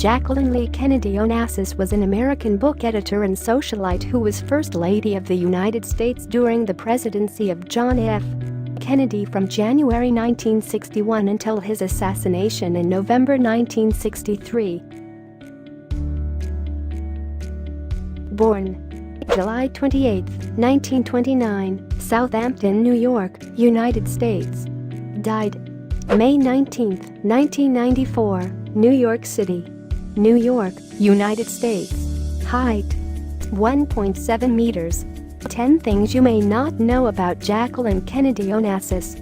Jacqueline Lee Kennedy Onassis was an American book editor and socialite who was First Lady of the United States during the presidency of John F. Kennedy from January 1961 until his assassination in November 1963. Born July 28, 1929, Southampton, New York, United States. Died May 19, 1994, New York City, New York, United States. Height 1.7 meters. 10 things you may not know about Jacqueline Kennedy Onassis.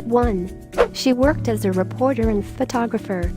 1. She worked as a reporter and photographer.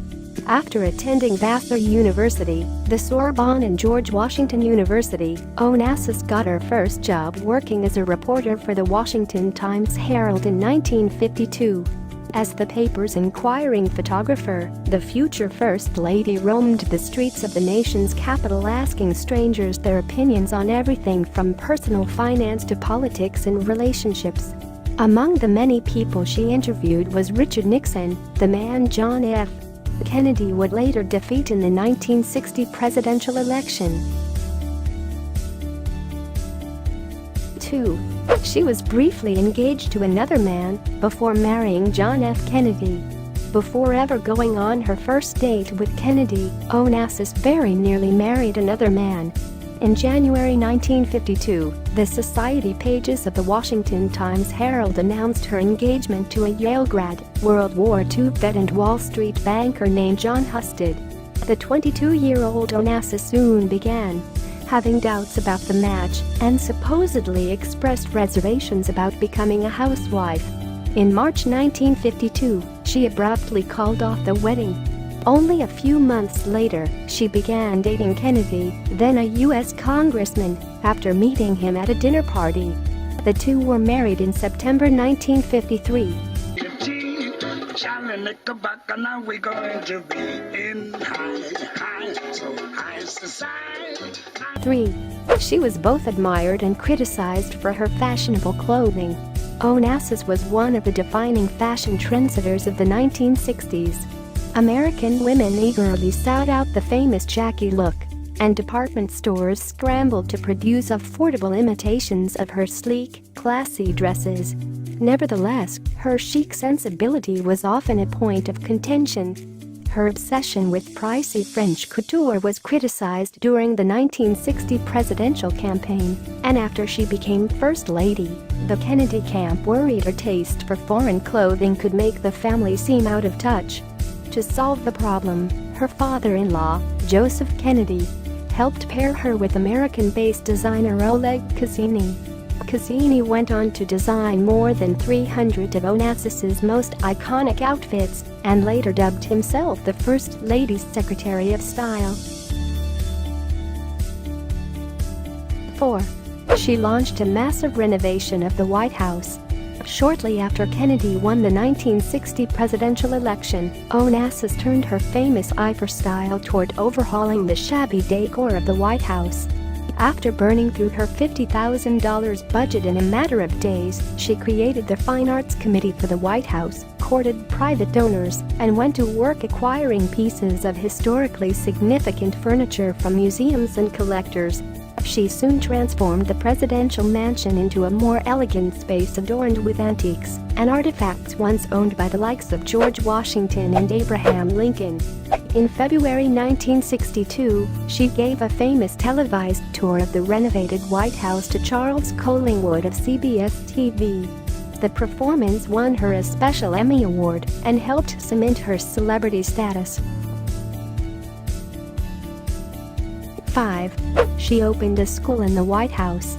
After attending Vassar University, the Sorbonne and George Washington University, Onassis got her first job working as a reporter for the Washington Times-Herald in 1952. As the paper's inquiring photographer, the future First Lady roamed the streets of the nation's capital asking strangers their opinions on everything from personal finance to politics and relationships. Among the many people she interviewed was Richard Nixon, the man John F. Kennedy would later defeat in the 1960 presidential election. 2. She was briefly engaged to another man before marrying John F. Kennedy. Before ever going on her first date with Kennedy, Onassis very nearly married another man. In January 1952, the society pages of the Washington Times-Herald announced her engagement to a Yale grad, World War II vet and Wall Street banker named John Husted. The 22-year-old Onassis soon began having doubts about the match and supposedly expressed reservations about becoming a housewife. In March 1952, she abruptly called off the wedding. Only a few months later, she began dating Kennedy, then a U.S. congressman, after meeting him at a dinner party. The two were married in September 1953. 3. She was both admired and criticized for her fashionable clothing. Onassis was one of the defining fashion trendsetters of the 1960s. American women eagerly sought out the famous Jackie look, and department stores scrambled to produce affordable imitations of her sleek, classy dresses. Nevertheless, her chic sensibility was often a point of contention. Her obsession with pricey French couture was criticized during the 1960 presidential campaign, and after she became First Lady, the Kennedy camp worried her taste for foreign clothing could make the family seem out of touch. To solve the problem, her father-in-law, Joseph Kennedy, helped pair her with American-based designer Oleg Cassini. Cassini went on to design more than 300 of Onassis's most iconic outfits and later dubbed himself the First Lady's Secretary of Style. 4. She launched a massive renovation of the White House. Shortly after Kennedy won the 1960 presidential election, Onassis turned her famous eye for style toward overhauling the shabby decor of the White House. After burning through her $50,000 budget in a matter of days, she created the Fine Arts Committee for the White House, courted private donors, and went to work acquiring pieces of historically significant furniture from museums and collectors. She soon transformed the presidential mansion into a more elegant space adorned with antiques and artifacts once owned by the likes of George Washington and Abraham Lincoln. In February 1962, she gave a famous televised tour of the renovated White House to Charles Collingwood of CBS TV. The performance won her a special Emmy Award and helped cement her celebrity status. 5. She opened a school in the White House.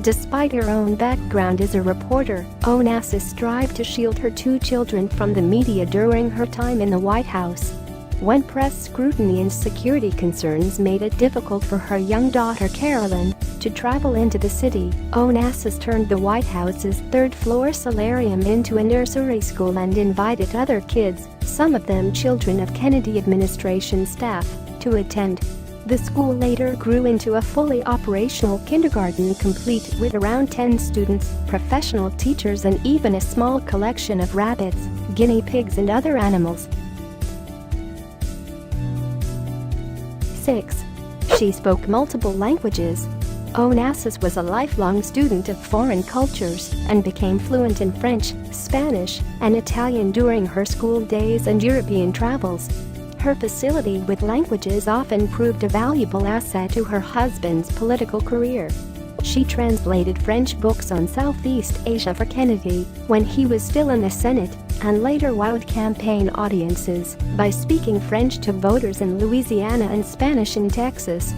Despite her own background as a reporter, Onassis strived to shield her two children from the media during her time in the White House. When press scrutiny and security concerns made it difficult for her young daughter Carolyn to travel into the city, Onassis turned the White House's third-floor solarium into a nursery school and invited other kids, some of them children of Kennedy administration staff, to attend. The school later grew into a fully operational kindergarten complete with around 10 students, professional teachers and even a small collection of rabbits, guinea pigs and other animals. 6. She spoke multiple languages. Onassis was a lifelong student of foreign cultures and became fluent in French, Spanish, and Italian during her school days and European travels. Her facility with languages often proved a valuable asset to her husband's political career. She translated French books on Southeast Asia for Kennedy when he was still in the Senate, and later wowed campaign audiences by speaking French to voters in Louisiana and Spanish in Texas.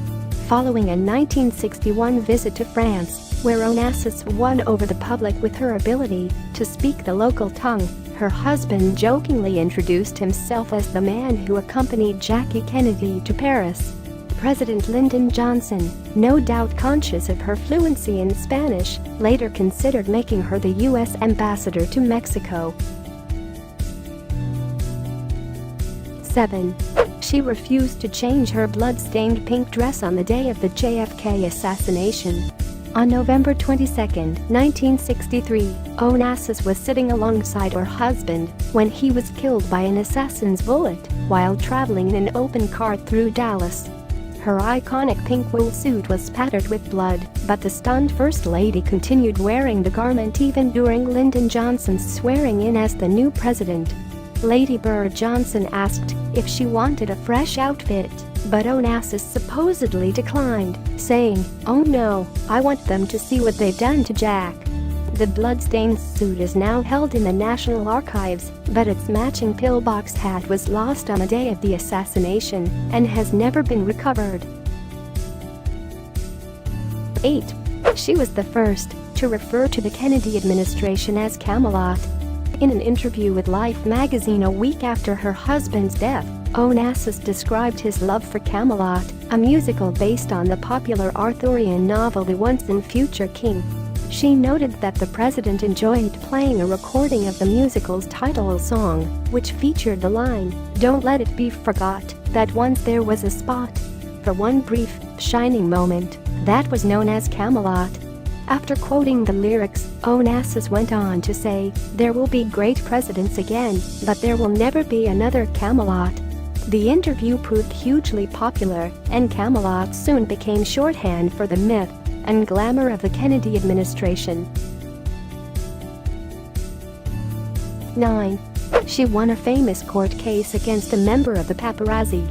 Following a 1961 visit to France, where Onassis won over the public with her ability to speak the local tongue, her husband jokingly introduced himself as the man who accompanied Jackie Kennedy to Paris. President Lyndon Johnson, no doubt conscious of her fluency in Spanish, later considered making her the U.S. ambassador to Mexico. 7. She refused to change her blood-stained pink dress on the day of the JFK assassination. On November 22, 1963, Onassis was sitting alongside her husband when he was killed by an assassin's bullet while traveling in an open car through Dallas. Her iconic pink wool suit was spattered with blood, but the stunned First Lady continued wearing the garment even during Lyndon Johnson's swearing-in as the new president. Lady Bird Johnson asked if she wanted a fresh outfit, but Onassis supposedly declined, saying, "Oh no, I want them to see what they've done to Jack." The bloodstained suit is now held in the National Archives, but its matching pillbox hat was lost on the day of the assassination and has never been recovered. 8. She was the first to refer to the Kennedy administration as Camelot. In an interview with Life magazine a week after her husband's death, Onassis described his love for Camelot, a musical based on the popular Arthurian novel The Once and Future King. She noted that the president enjoyed playing a recording of the musical's title song, which featured the line, "Don't let it be forgot that once there was a spot." For one brief, shining moment, that was known as Camelot. After quoting the lyrics, Onassis went on to say, "There will be great presidents again, but there will never be another Camelot." The interview proved hugely popular, and Camelot soon became shorthand for the myth and glamour of the Kennedy administration. 9. She won a famous court case against a member of the Paparazi.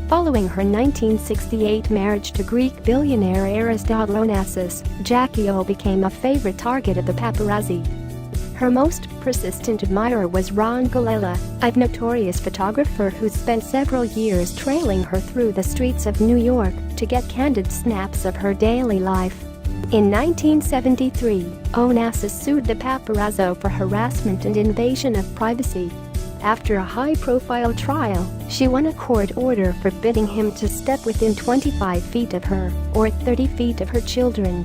Following her 1968 marriage to Greek billionaire Aristotle Onassis, Jackie O became a favorite target of the paparazzi. Her most persistent admirer was Ron Galella, a notorious photographer who spent several years trailing her through the streets of New York to get candid snaps of her daily life. In 1973, Onassis sued the paparazzo for harassment and invasion of privacy. After a high-profile trial, she won a court order forbidding him to step within 25 feet of her or 30 feet of her children.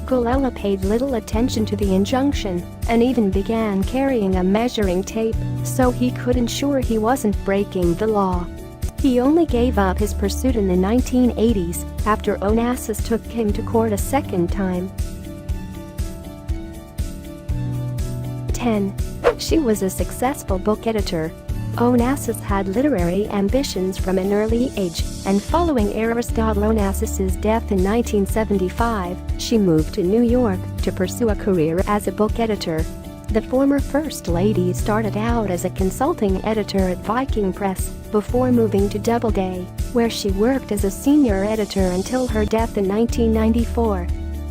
Galella paid little attention to the injunction and even began carrying a measuring tape so he could ensure he wasn't breaking the law. He only gave up his pursuit in the 1980s after Onassis took him to court a second time. 10. She was a successful book editor. Onassis had literary ambitions from an early age, and following Aristotle Onassis's death in 1975, she moved to New York to pursue a career as a book editor. The former First Lady started out as a consulting editor at Viking Press before moving to Doubleday, where she worked as a senior editor until her death in 1994.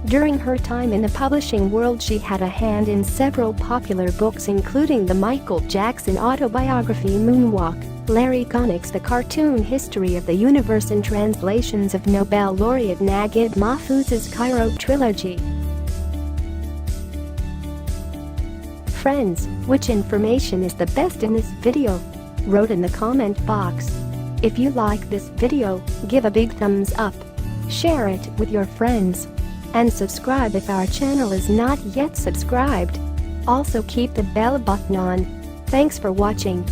During her time in the publishing world, she had a hand in several popular books, including the Michael Jackson autobiography Moonwalk, Larry Connick's The Cartoon History of the Universe, and translations of Nobel laureate Naguib Mahfouz's Cairo trilogy. Friends, which information is the best in this video? Wrote in the comment box. If you like this video, give a big thumbs up, share it with your friends, and subscribe if our channel is not yet subscribed. Also keep the bell button on. Thanks for watching.